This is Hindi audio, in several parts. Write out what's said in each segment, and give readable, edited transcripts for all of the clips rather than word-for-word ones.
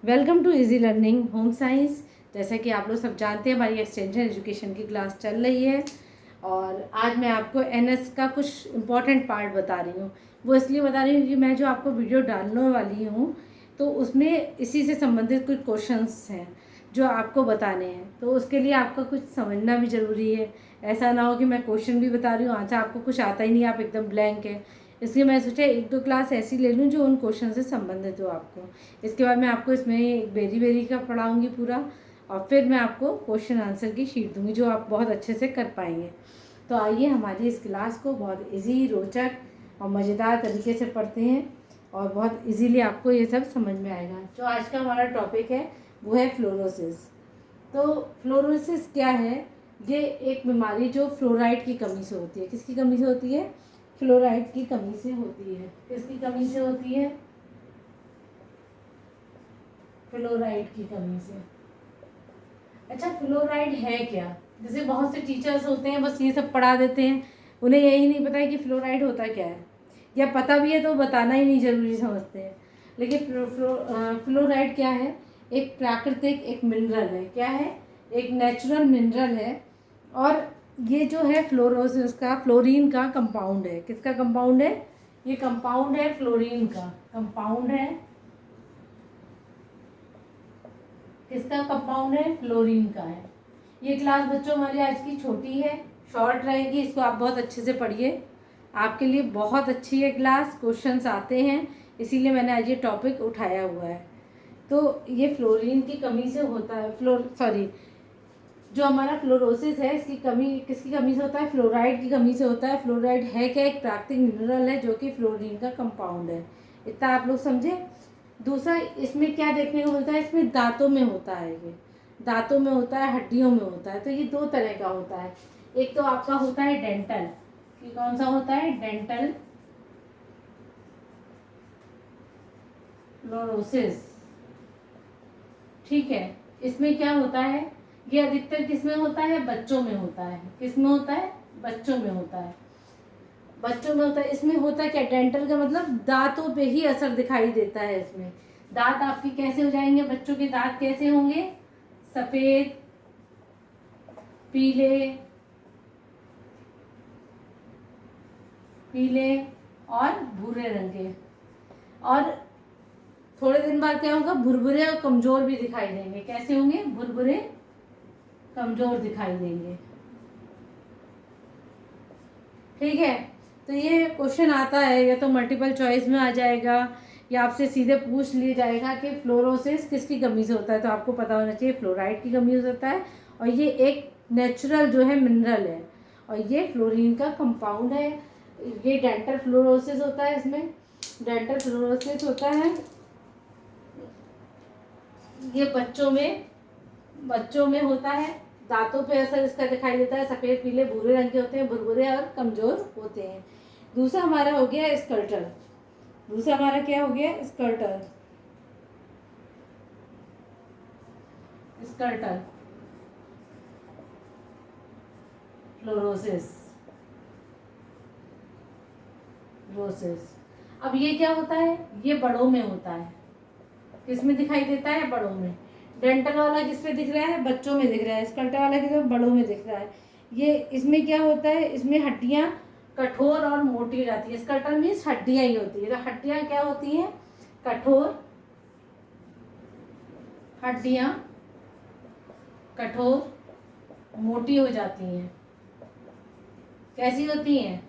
Welcome to easy learning home science. जैसा कि आप लोग सब जानते हैं, हमारी एक्सटेंशन एजुकेशन की क्लास चल रही है और आज मैं आपको एनएस का कुछ इम्पॉर्टेंट पार्ट बता रही हूँ। वो इसलिए बता रही हूँ कि मैं जो आपको वीडियो डालने वाली हूँ तो उसमें इसी से संबंधित कुछ क्वेश्चंस हैं जो आपको बताने हैं, तो उसके लिए आपका कुछ समझना भी ज़रूरी है। ऐसा ना हो कि मैं क्वेश्चन भी बता रही हूँ, अच्छा आपको कुछ आता ही नहीं, आप एकदम ब्लैंक है। इसलिए मैं सोचा एक दो क्लास ऐसी ले लूँ जो उन क्वेश्चन से संबंधित हो आपको। इसके बाद मैं आपको इसमें एक बेरी बेरी का पढ़ाऊँगी पूरा, और फिर मैं आपको क्वेश्चन आंसर की शीट दूँगी जो आप बहुत अच्छे से कर पाएंगे। तो आइए हमारी इस क्लास को बहुत इजी, रोचक और मज़ेदार तरीके से पढ़ते हैं और बहुत इजीली आपको ये सब समझ में आएगा। जो आज का हमारा टॉपिक है वो है फ्लोरोसिस। तो फ्लोरोसिस क्या है? ये एक बीमारी जो फ्लोराइड की कमी से होती है। किसकी कमी से होती है? फ्लोराइड की कमी से होती है। किसकी कमी से होती है? फ्लोराइड की कमी से। अच्छा, फ्लोराइड है क्या? जैसे बहुत से टीचर्स होते हैं बस ये सब पढ़ा देते हैं, उन्हें यही नहीं पता है कि फ्लोराइड होता क्या है, या पता भी है तो बताना ही नहीं ज़रूरी समझते हैं। लेकिन फ्लोराइड क्या है? एक प्राकृतिक एक मिनरल है। क्या है? एक नेचुरल मिनरल है। और ये जो है फ्लोरोसिस का, फ्लोरीन का कंपाउंड है। किसका कंपाउंड है? ये कंपाउंड है फ्लोरीन का, कंपाउंड है। किसका कंपाउंड है? फ्लोरीन का है। ये क्लास बच्चों हमारी आज की छोटी है, शॉर्ट रहेगी, इसको आप बहुत अच्छे से पढ़िए। आपके लिए बहुत अच्छी है क्लास, क्वेश्चंस आते हैं, इसीलिए मैंने आज ये टॉपिक उठाया हुआ है। तो ये फ्लोरीन की कमी से होता है, जो हमारा फ्लोरोसिस है इसकी कमी किसकी कमी से होता है? फ्लोराइड की कमी से होता है। फ्लोराइड है क्या? एक प्राकृतिक मिनरल है जो कि फ्लोरीन का कंपाउंड है। इतना आप लोग समझे। दूसरा, इसमें क्या देखने को मिलता है? इसमें दांतों में होता है। ये दांतों में होता है, हड्डियों में होता है। तो ये दो तरह का होता है। एक तो आपका होता है डेंटल, कि कौन सा होता है? Dental fluorosis. ठीक है। इसमें क्या होता है? ये अधिकतर किसमें होता है? बच्चों में होता है। किसमें होता है? बच्चों में होता है। बच्चों में होता है। इसमें होता है क्या? डेंटल का मतलब दांतों पे ही असर दिखाई देता है। इसमें दांत आपके कैसे हो जाएंगे? बच्चों के दांत कैसे होंगे? सफेद, पीले, पीले और भूरे रंग के। और थोड़े दिन बाद क्या होगा? भुरभुरे और कमजोर भी दिखाई देंगे। कैसे होंगे? भुरभुरे, कमजोर दिखाई देंगे। ठीक है। तो ये क्वेश्चन आता है, या तो मल्टीपल चॉइस में आ जाएगा या आपसे सीधे पूछ लिया जाएगा कि फ्लोरोसिस किसकी कमी से होता है। तो आपको पता होना चाहिए फ्लोराइड की कमी हो सकता है, और ये एक नेचुरल जो है मिनरल है, और ये फ्लोरीन का कंपाउंड है। ये डेंटल फ्लोरोसिस होता है। इसमें डेंटल फ्लोरोसिस होता है, ये बच्चों में होता है। दांतों पे असर इसका दिखाई देता है। सफ़ेद, पीले, भूरे रंग के होते हैं, भुरभुरे और कमज़ोर होते हैं। दूसरा हमारा हो गया स्कर्टर। दूसरा हमारा क्या हो गया? स्कर्टर। स्कर्टर फ्लोरोसिस, रोसिस। अब ये क्या होता है? ये बड़ों में होता है। किस में दिखाई देता है? बड़ों में। डेंटल वाला किस पे दिख रहा है? बच्चों में दिख रहा है। स्कर्टर वाला किस में? बड़ों में दिख रहा है। ये इसमें क्या होता है? इसमें हड्डियां कठोर और मोटी हो जाती है। स्कर्टर मीन्स हड्डियां ही होती है। तो हड्डियां क्या होती हैं? कठोर, हड्डियां कठोर, मोटी हो जाती हैं। कैसी होती हैं?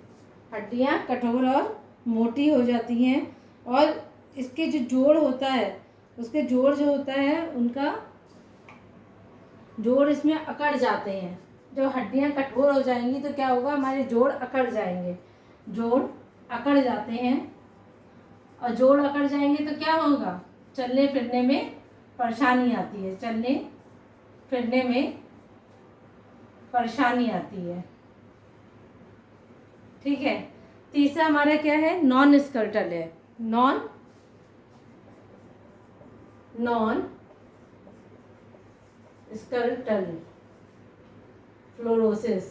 हड्डियां कठोर और मोटी हो जाती हैं। और इसके जो जोड़ होता है, उसके जोड़ जो होता है, उनका जोड़ इसमें अकड़ जाते हैं। जब हड्डियां कठोर हो जाएंगी तो क्या होगा? हमारे जोड़ अकड़ जाएंगे। जोड़ अकड़ जाते हैं, और जोड़ अकड़ जाएंगे तो क्या होगा? चलने फिरने में परेशानी आती है। चलने फिरने में परेशानी आती है। ठीक है। तीसरा हमारा क्या है? नॉन स्कर्टल है। Non skeletal fluorosis.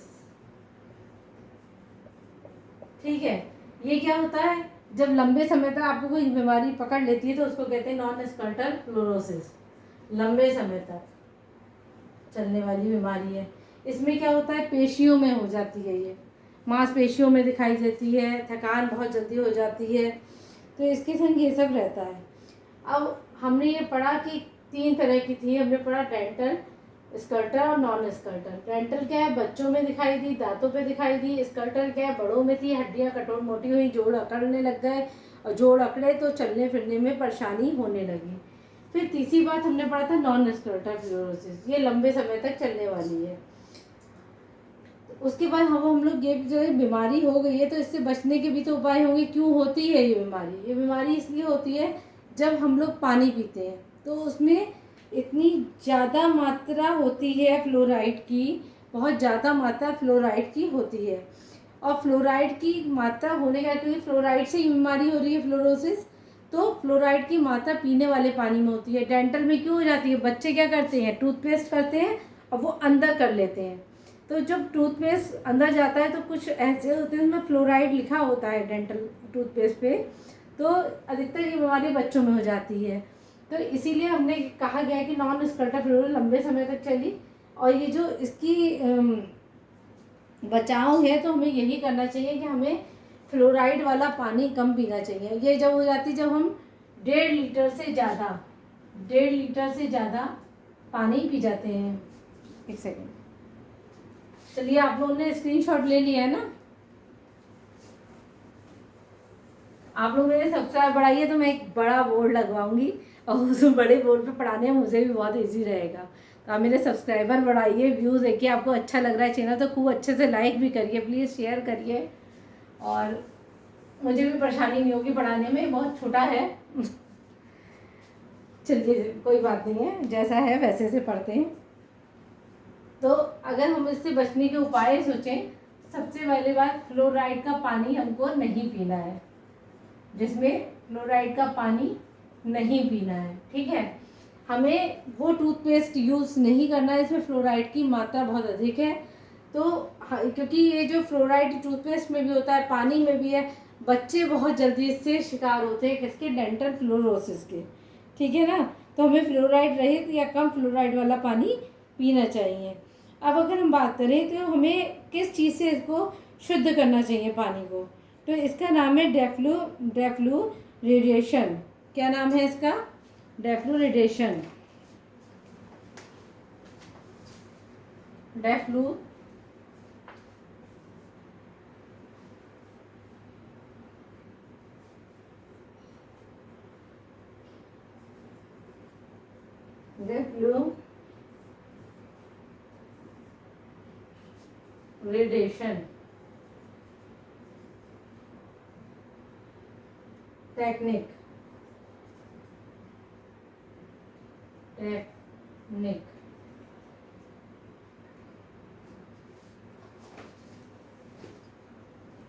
ठीक है। ये क्या होता है? जब लंबे समय तक आपको कोई बीमारी पकड़ लेती है तो उसको कहते हैं नॉन स्कर्टल फ्लोरोसिस। लंबे समय तक चलने वाली बीमारी है। इसमें क्या होता है, पेशियों में हो जाती है, ये मांसपेशियों में दिखाई देती है, थकान बहुत जल्दी हो जाती है, तो इसके संग ये सब रहता है। अब हमने ये पढ़ा कि 3 तरह की थी। हमने पढ़ा डेंटल, स्कर्टल और नॉन स्कर्टल। डेंटल क्या है, बच्चों में दिखाई दी, दांतों पे दिखाई दी। स्कर्टल क्या है, बड़ों में थी, हड्डियां कठोर मोटी हुई, जोड़ अकड़ने लग गए, और जोड़ अकड़े तो चलने फिरने में परेशानी होने लगी। फिर तीसरी बात हमने पढ़ा था नॉन स्कर्टल फ्लोरोसिस, ये लंबे समय तक चलने वाली है। उसके बाद हम लोग ये जो बीमारी हो गई है तो इससे बचने के भी तो उपाय होंगे। क्यों होती है ये बीमारी? ये बीमारी इसलिए होती है जब हम लोग पानी पीते हैं तो उसमें इतनी ज़्यादा मात्रा होती है फ्लोराइड की, बहुत ज़्यादा मात्रा फ्लोराइड की होती है। और फ्लोराइड की मात्रा होने का, क्योंकि फ्लोराइड से ही बीमारी हो रही है फ्लोरोसिस, तो फ्लोराइड की मात्रा पीने वाले पानी में होती है। डेंटल में क्यों हो जाती है? बच्चे क्या करते हैं, टूथपेस्ट करते हैं और वो अंदर कर लेते हैं, तो जब टूथपेस्ट अंदर जाता है तो कुछ ऐसे होते हैं उसमें फ्लोराइड लिखा होता है डेंटल टूथपेस्ट पे, तो अधिकतर ये बीमारी बच्चों में हो जाती है। तो इसीलिए हमने कहा गया है कि नॉन स्कर्टल फ्लोरोसिस लंबे समय तक चली। और ये जो इसकी बचाव है तो हमें यही करना चाहिए कि हमें फ्लोराइड वाला पानी कम पीना चाहिए। ये जब हो जाती जब हम 1.5 लीटर से ज़्यादा पानी पी जाते हैं। एक सेकेंड, चलिए आप लोगों ने स्क्रीनशॉट ले लिया है ना? आप लोग मेरे सब्सक्राइब बढ़ाइए तो मैं एक बड़ा बोर्ड लगवाऊंगी और उस बड़े बोर्ड पे पढ़ाने में मुझे भी बहुत इजी रहेगा। तो आप मेरे सब्सक्राइबर बढ़ाइए, व्यूज़ देखिए, आपको अच्छा लग रहा है चैनल तो खूब अच्छे से लाइक भी करिए, प्लीज़ शेयर करिए, और मुझे भी परेशानी नहीं होगी पढ़ाने में, बहुत छोटा है। चलिए कोई बात नहीं है, जैसा है वैसे से पढ़ते हैं। तो अगर हम इससे बचने के उपाय सोचें, सबसे पहली बात, फ्लोराइड का पानी हमको नहीं पीना है, जिसमें फ्लोराइड का पानी नहीं पीना है, ठीक है। हमें वो टूथपेस्ट यूज़ नहीं करना है इसमें फ्लोराइड की मात्रा बहुत अधिक है। तो क्योंकि ये जो फ्लोराइड टूथपेस्ट में भी होता है, पानी में भी है, बच्चे बहुत जल्दी इससे शिकार होते हैं, किसके? डेंटल फ्लोरोसिस के, ठीक है ना। तो हमें फ्लोराइड रहित या कम फ्लोराइड वाला पानी पीना चाहिए। अब अगर हम बात करें तो हमें किस चीज़ से इसको शुद्ध करना चाहिए पानी को, तो इसका नाम है डेफ्लोरिडेशन। क्या नाम है इसका? डेफ्लोरिडेशन। डेफ्लोरिडेशन टेक्निक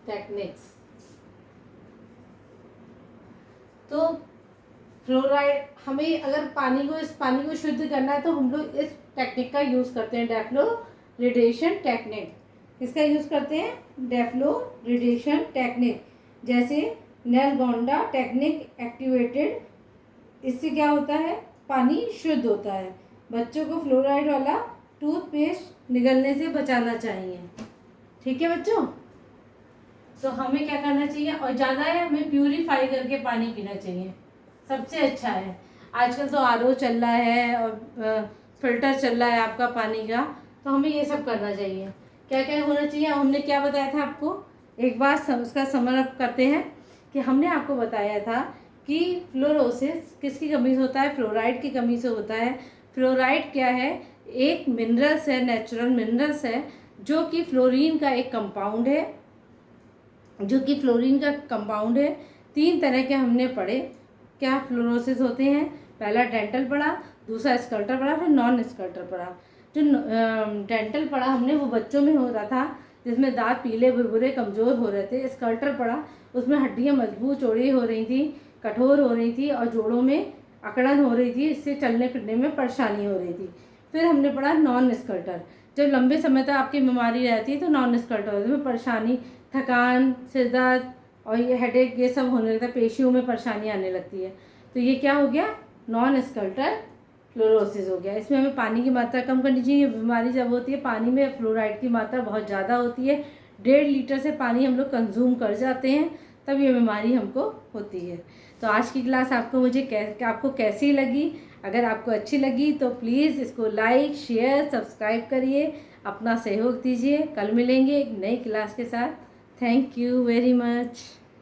टेक्निक्स। तो फ्लोराइड, हमें अगर इस पानी को शुद्ध करना है तो हम लोग इस टेक्निक का यूज़ करते हैं, डेफ्लोरिडेशन टेक्निक। किसका यूज़ करते हैं? डेफ्लोरिडेशन टेक्निक। जैसे नेलगोंडा टेक्निक एक्टिवेटेड, इससे क्या होता है? पानी शुद्ध होता है। बच्चों को फ्लोराइड वाला टूथपेस्ट निगलने से बचाना चाहिए, ठीक है बच्चों। तो हमें क्या करना चाहिए, और ज़्यादा है हमें प्यूरीफाई करके पानी पीना चाहिए, सबसे अच्छा है। आजकल तो आरओ चल रहा है और फिल्टर चल रहा है आपका पानी का, तो हमें ये सब करना चाहिए। क्या क्या होना चाहिए, हमने क्या बताया था आपको, एक बार उसका समअप करते हैं कि हमने आपको बताया था कि फ्लोरोसिस किसकी कमी से होता है? फ्लोराइड की कमी से होता है। फ्लोराइड क्या है? एक मिनरल्स है, नेचुरल मिनरल्स है, जो कि फ्लोरीन का एक कंपाउंड है, जो कि फ्लोरीन का कंपाउंड है। 3 तरह के हमने पढ़े क्या फ्लोरोसिस होते हैं। पहला डेंटल पढ़ा, दूसरा स्कर्टल पढ़ा, फिर नॉन स्कर्टल पढ़ा। जो डेंटल पढ़ा हमने वो बच्चों में हो रहा था, जिसमें दांत पीले भुरभुरे कमज़ोर हो रहे थे। स्कर्टल पढ़ा, उसमें हड्डियाँ मजबूत चौड़ी हो रही थी, कठोर हो रही थी, और जोड़ों में अकड़न हो रही थी, इससे चलने फिरने में परेशानी हो रही थी। फिर हमने पढ़ा नॉन स्कर्टल, जब लंबे समय तक आपकी बीमारी रहती है तो नॉन स्कर्टल में परेशानी, थकान, सिर दर्द, और ये हेडेक ये सब होने लगता है, पेशियों में परेशानी आने लगती है। तो ये क्या हो गया, नॉन स्कल्टल फ्लोरोसिस हो गया। इसमें हमें पानी की मात्रा कम करनी चाहिए। ये बीमारी जब होती है पानी में फ्लोराइड की मात्रा बहुत ज़्यादा होती है, 1.5 लीटर से पानी हम लोग कंज्यूम कर जाते हैं, तब ये बीमारी हमको होती है। तो आज की क्लास आपको कैसी लगी? अगर आपको अच्छी लगी तो प्लीज़ इसको लाइक शेयर सब्सक्राइब करिए, अपना सहयोग दीजिए। कल मिलेंगे एक नई क्लास के साथ। Thank you very much.